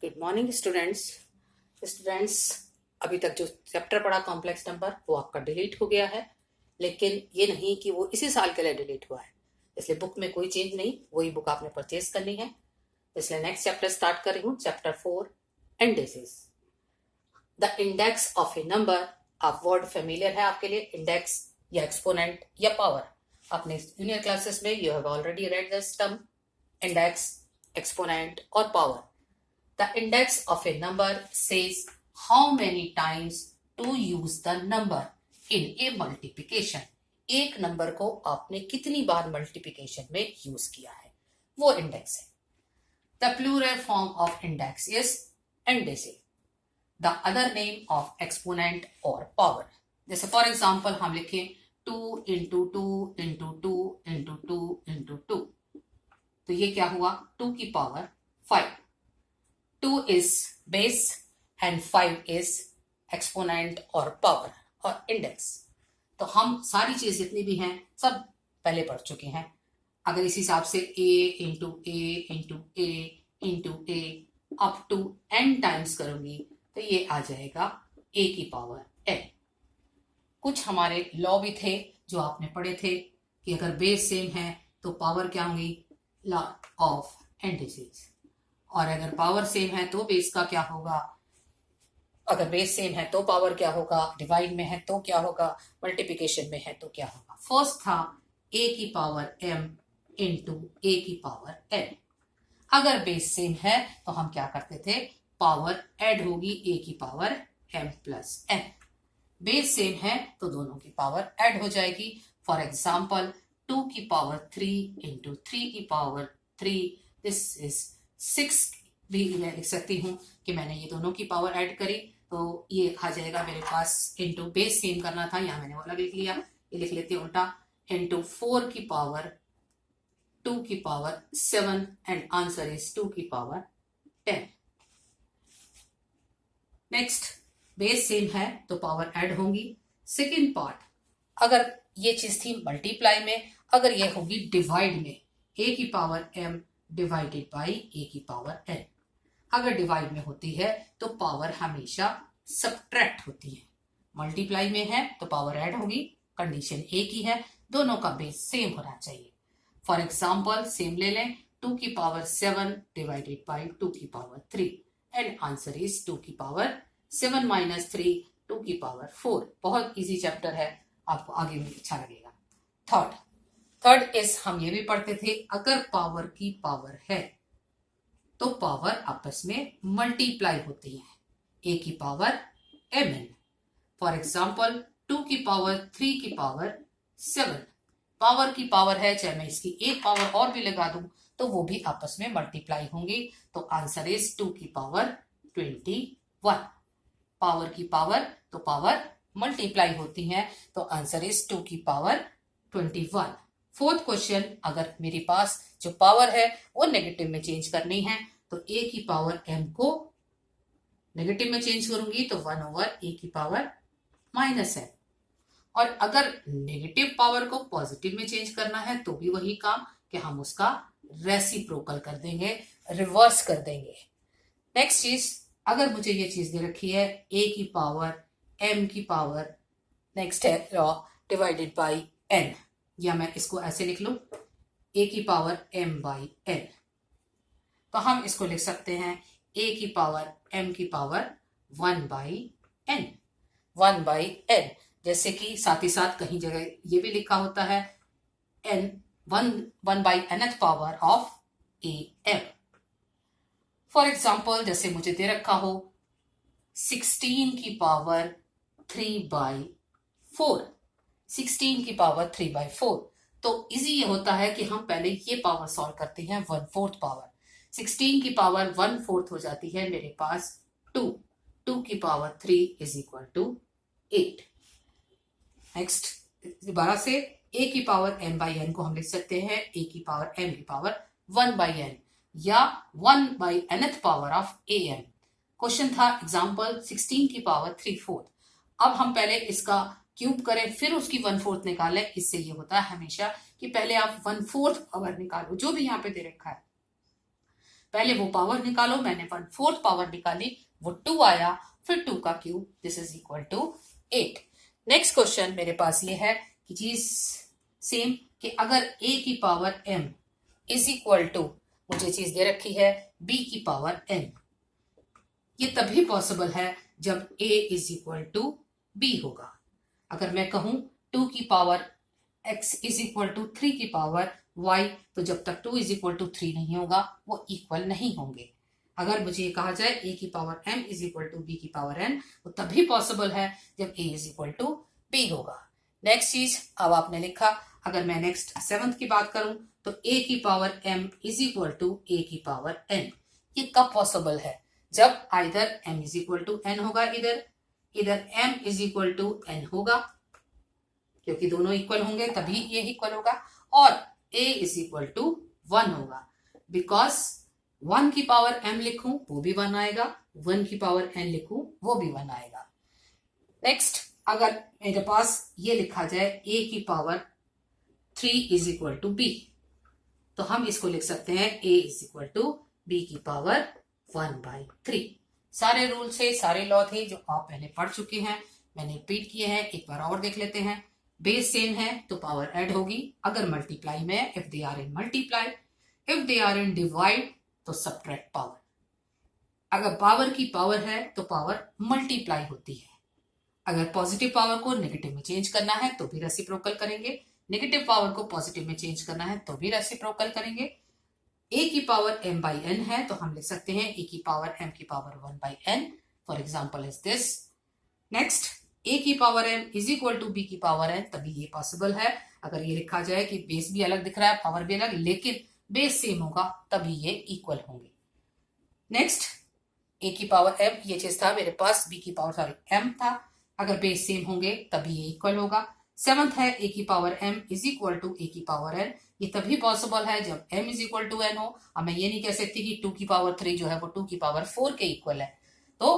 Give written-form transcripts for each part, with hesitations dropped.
Good morning students. अभी तक जो चैप्टर पढ़ा कॉम्प्लेक्स नंबर वो आपका डिलीट हो गया है, लेकिन ये नहीं कि वो इसी साल के लिए डिलीट हुआ है, इसलिए बुक में कोई चेंज नहीं, वही बुक आपने परचेज करनी है। इसलिए नेक्स्ट चैप्टर स्टार्ट कर रही हूँ, chapter 4 indexes. The index of A number. आप वर्ड फेमिलियर है आपके लिए, इंडेक्स या एक्सपोनेंट या पावर। आपने जूनियर क्लासेस में you have already read this term, index, exponent और power. The index of a number says how many times to use the number in a multiplication. एक number को आपने कितनी बार multiplication में use किया है, वो इंडेक्स है। The plural form of index is indice, the other name of exponent or power. जैसे फॉर एग्जाम्पल हम लिखें 2 into 2 into 2 into 2 into 2, तो ये क्या हुआ, 2 की power 5। 2 is base and 5 is exponent और power और index। तो हम सारी चीज जितनी भी हैं सब पहले पढ़ चुके हैं। अगर इस हिसाब से a into A into A into A up to n times करूंगी तो ये आ जाएगा a की पावर n। कुछ हमारे लॉ भी थे जो आपने पढ़े थे कि अगर बेस सेम है तो पावर क्या होगी, लॉ ऑफ इंडिसेस। और अगर पावर सेम है तो बेस का क्या होगा, अगर बेस सेम है तो पावर क्या होगा, डिवाइड में है तो क्या होगा, मल्टीप्लिकेशन में है तो क्या होगा। फर्स्ट था a की पावर m इंटू a की पावर n। अगर बेस सेम है तो हम क्या करते थे, पावर ऐड होगी a की power m plus n। Base same है तो दोनों की पावर ऐड हो जाएगी। फॉर एग्जाम्पल 2 की पावर 3 इंटू 3 की पावर 3, दिस इज 6 भी मैं लिख सकती हूँ कि मैंने ये दोनों की पावर ऐड करी तो ये आ जाएगा मेरे पास, इंटू बेस सेम करना था, यहाँ मैंने वो अलग लिख लिया, ये लिख लेती हूँ उल्टा, इंटू 4 की पावर 2 की पावर 7 एंड आंसर इज 2 की पावर 10। नेक्स्ट, बेस सेम है तो पावर ऐड होंगी। सेकेंड पार्ट, अगर ये चीज थी मल्टीप्लाई में, अगर ये होगी डिवाइड में, a की power m divided by a की पावर n। अगर डिवाइड में होती है तो पावर हमेशा सबट्रैक्ट होती है। मल्टीप्लाई में है तो पावर ऐड होगी, कंडीशन एक ही है, दोनों का बेस सेम होना चाहिए। फॉर एग्जाम्पल सेम ले लें, 2 की पावर 7 डिवाइडेड बाई 2 की पावर 3 एंड आंसर इज 2 की पावर 7 माइनस 3, 2 की पावर 4। बहुत इजी चैप्टर है, आपको आगे में अच्छा लगेगा। थर्ड इज हम ये भी पढ़ते थे, अगर पावर की पावर है तो पावर आपस में मल्टीप्लाई होती है, a की पावर mn। फॉर एग्जाम्पल 2 की पावर 3 की पावर 7, पावर की पावर है, चाहे मैं इसकी एक पावर और भी लगा दूं तो वो भी आपस में मल्टीप्लाई होंगी, तो आंसर इज 2 की पावर 21। पावर की पावर तो पावर मल्टीप्लाई होती है, तो आंसर इज 2 की पावर 21। फोर्थ क्वेश्चन, अगर मेरे पास जो पावर है वो नेगेटिव में चेंज करनी है तो a की पावर m को नेगेटिव में चेंज करूंगी तो 1 ओवर a की पावर माइनस m। और अगर नेगेटिव पावर को पॉजिटिव में चेंज करना है तो भी वही काम कि हम उसका रेसिप्रोकल कर देंगे, रिवर्स कर देंगे। नेक्स्ट चीज, अगर मुझे ये चीज दे रखी है a की पावर m की पावर, नेक्स्ट है लॉ डिवाइडेड बाई n, या मैं इसको ऐसे लिख लूं a की पावर m बाई n, तो हम इसको लिख सकते हैं a की पावर m की power 1 by n, 1 by n। जैसे कि साथ ही साथ कहीं जगह ये भी लिखा होता है n 1 by nth power of am। For example जैसे मुझे दे रखा हो 16 की पावर 3 बाई 4, 16 की पावर 3 बाई 4, तो इजी ये होता है कि हम पहले ये पावर सॉल्व करते हैं 1/4 पावर। 16 की पावर 1/4 हो जाती है मेरे पास 2 की power 3 is equal to 8। Next, दोबारा से a की पावर m बाई n को हम लिख सकते हैं a की पावर m की पावर 1 बाई n या 1 by nth power of am। Question था एग्जाम्पल 16 की पावर 3/4। अब हम पहले इसका क्यूब करें फिर उसकी 1/4 निकालें, इससे ये होता है हमेशा कि पहले आप 1/4 पावर निकालो जो भी यहाँ पे दे रखा है। पहले वो पावर निकालो, मैंने 1/4 पावर निकाली, वो 2 आया, फिर 2 का cube, this is equal to 8। Next question मेरे पास ये है कि चीज सेम कि अगर a की power m is equal to, मुझे चीज दे रखी है b की पावर n, ये तभी पॉसिबल है जब a is equal to b होगा। अगर मैं कहूं 2 की power x is equal to 3 की पावर y, तो जब तक 2 इज इक्वल टू 3 नहीं होगा वो इक्वल नहीं होंगे। अगर मुझे ये कहा जाए a की power m is equal to b की पावर n, वो तभी पॉसिबल है जब a is equal to b होगा। नेक्स्ट चीज अब आपने लिखा, अगर मैं नेक्स्ट 7th की बात करूं तो a की power m is equal to a की पावर n, ये कब पॉसिबल है? जब either m is equal to n होगा, इधर m is equal to n होगा, क्योंकि दोनों इक्वल होंगे तभी ये इक्वल होगा, और a इज इक्वल टू 1 होगा। बिकॉज 1 की पावर m लिखूं वो भी 1 आएगा, 1 की पावर n लिखूं वो भी 1 आएगा। नेक्स्ट, अगर मेरे पास ये लिखा जाए a की power 3 is equal to b, तो हम इसको लिख सकते हैं a is equal to b की पावर 1/3। सारे रूल से, सारे लॉ थे जो आप पहले पढ़ चुके हैं, मैंने रिपीट किए हैं, एक बार और देख लेते हैं। बेस सेम है तो पावर ऐड होगी, अगर मल्टीप्लाई में if they are in multiply, if they are in divide तो सब्ट्रैक्ट पावर। अगर पावर की पावर है तो पावर मल्टीप्लाई होती है। अगर पॉजिटिव पावर को नेगेटिव में चेंज करना है तो भी रेसिप्रोकल करेंगे, नेगेटिव पावर को पॉजिटिव में चेंज करना है तो भी रेसिप्रोकल करेंगे। a की पावर m/n है तो हम लिख सकते हैं a की पावर m की power 1/n, for example is this. Next, a की power m is equal to b की पावर n, तभी ये पॉसिबल है। अगर ये लिखा जाए कि बेस भी अलग दिख रहा है, पावर भी अलग, लेकिन बेस सेम होगा तभी ये इक्वल होंगे। नेक्स्ट, a की पावर m, ये चीज था मेरे पास, b की पावर m था, अगर बेस सेम होंगे तभी ये इक्वल होगा। 7th है a की power m is equal to a की पावर n, ये तभी पॉसिबल है जब m is equal to n हो। अब मैं ये नहीं कह सकती कि 2 की पावर 3 जो है वो 2 की पावर 4 के इक्वल है। तो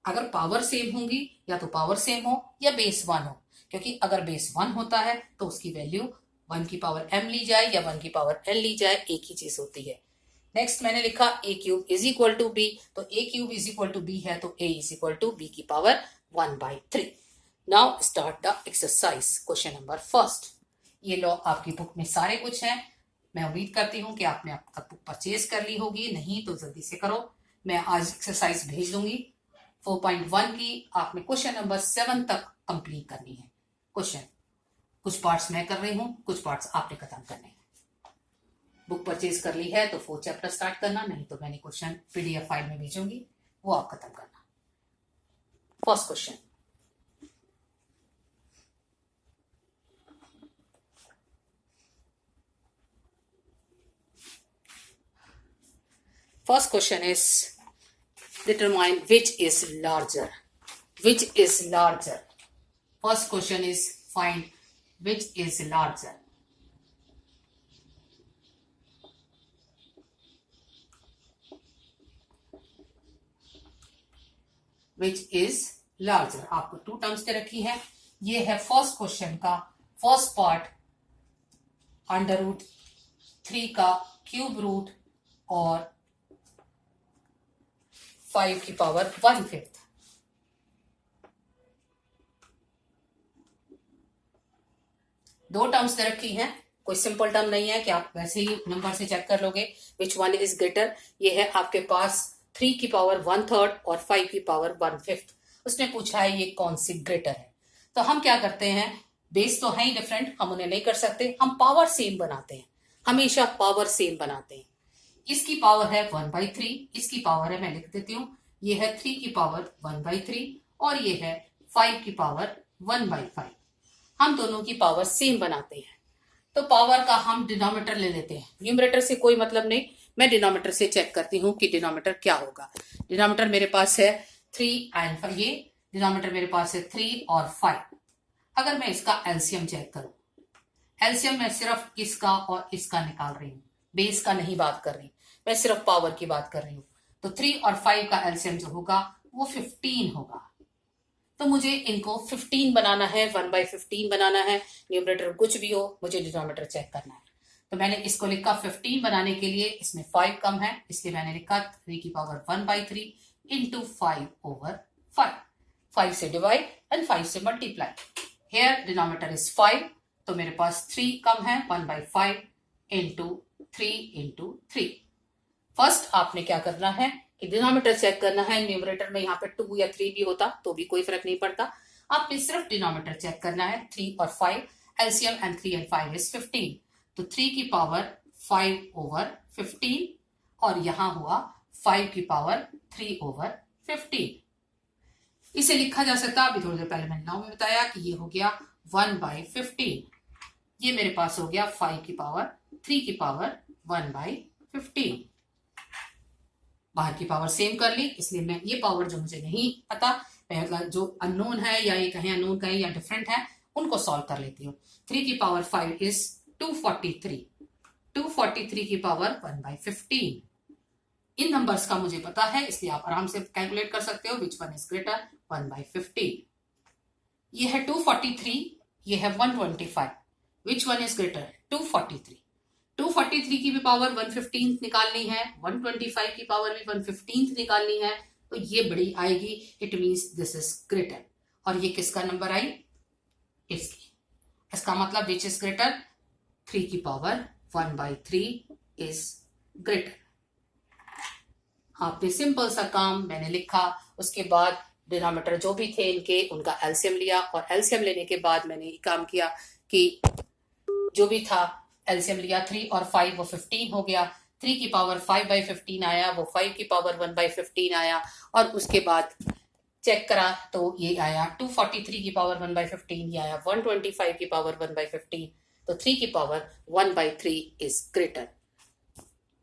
अगर पावर सेम होंगी या तो पावर सेम हो या बेस 1 हो, क्योंकि अगर बेस 1 होता है तो उसकी वैल्यू 1 की पावर m ली जाए या 1 की पावर n ली जाए, एक ही चीज होती है। नेक्स्ट मैंने लिखा a cube is equal to b, तो a cube is equal to b है तो a is equal to b की power 1/3। Now start the exercise, question number first. ये लॉ आपकी बुक में सारे कुछ हैं, मैं उम्मीद करती हूँ कि आपने अब तक बुक परचेज कर ली होगी, नहीं तो जल्दी से करो। मैं आज एक्सरसाइज भेज दूंगी 4.1 की, आपने क्वेश्चन नंबर 7 तक कंप्लीट करनी है। क्वेश्चन कुछ पार्ट्स मैं कर रही हूँ, कुछ पार्ट्स आपने खत्म करने हैं। बुक परचेज कर ली है तो 4 चैप्टर स्टार्ट करना, नहीं तो मैंने क्वेश्चन PDF फाइल में भेजूंगी, वो आप खत्म करना। First question, first question is determine which is larger. Which is larger? First question is find which is larger. Which is larger? आपको 2 टर्म्स दे रखी है। ये है फर्स्ट क्वेश्चन का फर्स्ट पार्ट, √3 का क्यूब रूट और 5 की पावर 1/5। दो टर्म्स दे रखी हैं, कोई सिंपल टर्म नहीं है कि आप वैसे ही नंबर से चेक कर लोगे विच वन इज ग्रेटर। ये है आपके पास 3 की पावर 1/3 और 5 की पावर 1/5। उसने पूछा है ये कौन सी ग्रेटर है, तो हम क्या करते हैं, बेस तो है ही डिफरेंट, हम उन्हें नहीं कर सकते, हम पावर सेम बनाते हैं, हमेशा पावर सेम बनाते हैं। इसकी पावर है 1/3, इसकी पावर है, मैं लिख देती हूँ, ये है 3 की पावर 1/3 और ये है 5 की पावर 1/5। हम दोनों की पावर सेम बनाते हैं, तो पावर का हम डिनोमिनेटर ले लेते हैं। न्यूमरेटर से कोई मतलब नहीं, मैं डिनोमिनेटर से चेक करती हूँ कि डिनोमिनेटर क्या होगा। डिनोमिनेटर मेरे पास है 3 एंड 5, ये डिनोमिनेटर मेरे पास है 3 और 5। अगर मैं इसका एलसीएम चेक करूं, एलसीएम मैं सिर्फ इसका और इसका निकाल रही हूँ, बेस का नहीं बात कर रही, मैं सिर्फ पावर की बात कर रही हूँ। तो 3 और 5 का एलसीएम जो होगा वो 15 होगा। तो मुझे इनको 15 बनाना है, 1/15 बनाना है। न्यूमरेटर कुछ भी हो, मुझे डिनोमिनेटर चेक करना है। तो मैंने इसको लिखा 15 बनाने के लिए, इसमें 5 कम है, इसलिए मैंने लिखा 3 की पावर 1/3 इंटू 5/5. 5 से डिवाइड एंड 5 से मल्टीप्लाई. हेयर डिनोमिनेटर इज 5, तो मेरे पास 3 कम है, 1/5 इंटू 3 इंटू 3. फर्स्ट आपने क्या करना है कि डिनोमिनेटर चेक करना है. न्यूमरेटर में यहाँ पे 2 या 3 भी होता तो भी कोई फर्क नहीं पड़ता. आपने सिर्फ डिनोमिनेटर चेक करना है. 3 और 5, एलसीएम एंड 3 एंड 5 इज 15. तो 3 की पावर 5/15 और यहां हुआ 5 की पावर 3/15. इसे लिखा जा सकता, अभी थोड़ी देर पहले मैंने 9 में बताया कि ये हो गया 1/15. ये मेरे पास हो गया 5 की पावर 3 की पावर 1/15. बाहर की पावर सेम कर ली, इसलिए मैं ये पावर जो मुझे नहीं पता, मतलब जो अननोन है या ये कहें अननोन कहें या डिफरेंट है, उनको सॉल्व कर लेती हूँ. 3 की पावर 5 इज 243. 243 की पावर 1/15. इन नंबर्स का मुझे पता है, इसलिए आप आराम से कैलकुलेट कर सकते हो. Which one is greater, 1/15. ये है 243, ये है 125. Which one is greater, 243. 243 की भी पावर 1/15 निकालनी है, 125 की पावर भी 1/15 निकालनी है, तो ये बड़ी आएगी. It means this is greater. और ये किसका नंबर आई, इसकी. इसका मतलब विच इज ग्रेटर, 3 की पावर 1/3 इज ग्रेटर. आपने सिंपल सा काम मैंने लिखा, उसके बाद डिनोमिनेटर जो भी थे इनके, उनका एलसीएम लिया, और एलसीएम लेने के बाद मैंने ये काम किया कि जो भी था एलसीएम लिया. 3 और 5 वो 15 हो गया. 3 की पावर 5/15 आया, वो 5 की पावर 1/15 आया, और उसके बाद चेक करा तो ये आया 243 की पावर 1/15, ये आया 125 की पावर 1/15. तो 3 की पावर 1/3 इज ग्रेटर.